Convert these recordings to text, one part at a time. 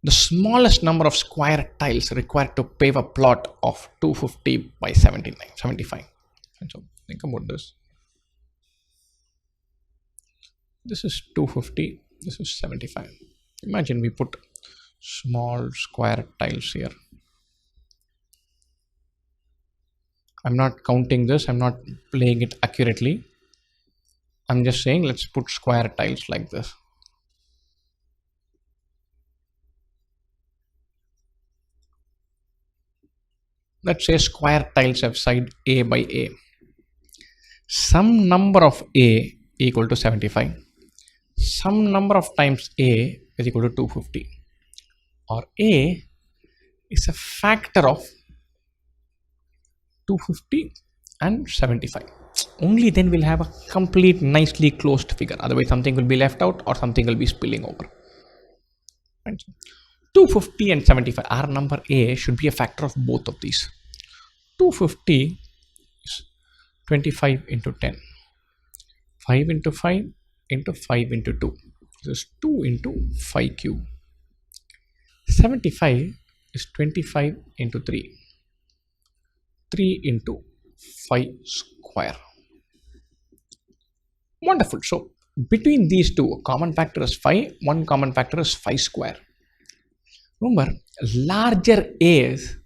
the smallest number of square tiles required to pave a plot of 250 by 75. And so think about this. This is 250, this is 75. Imagine we put small square tiles here. I'm not counting this, I'm not playing it accurately. I'm just saying let's put square tiles like this. Let's say square tiles have side A by A. Some number of A equal to 75. Some number of times A is equal to 250. Or A is a factor of 250 and 75. Only then we'll have a complete nicely closed figure. Otherwise something will be left out or something will be spilling over. Right? 250 and 75. Our number A should be a factor of both of these. 250 is 25 into 10. 5 into 5 into 5 into 2. This is 2 into 5 cube. 75 is 25 into 3. 3 into 5 square. Wonderful. So between these two, a common factor is 5, one common factor is 5 square. Remember, larger A's,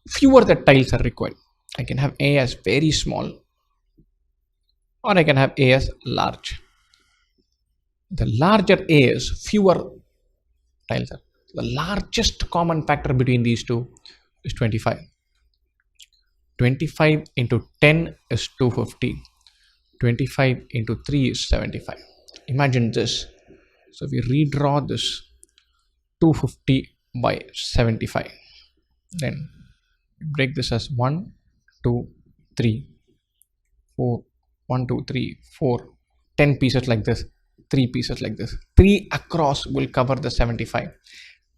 fewer the tiles are required. I can have A as very small or I can have A as large. The larger A's, fewer tiles are. The largest common factor between these two is 25. 25 into 10 is 250. 25 into 3 is 75. Imagine this. So we redraw this 250 by 75. Then break this as 1, 2, 3, 4, 1, 2, 3, 4, 10 pieces like this, 3 pieces like this. 3 across will cover the 75.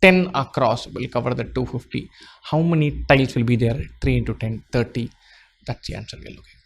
10 across will cover the 250. How many tiles will be there? 3 into 10, 30. That's the answer we are looking for.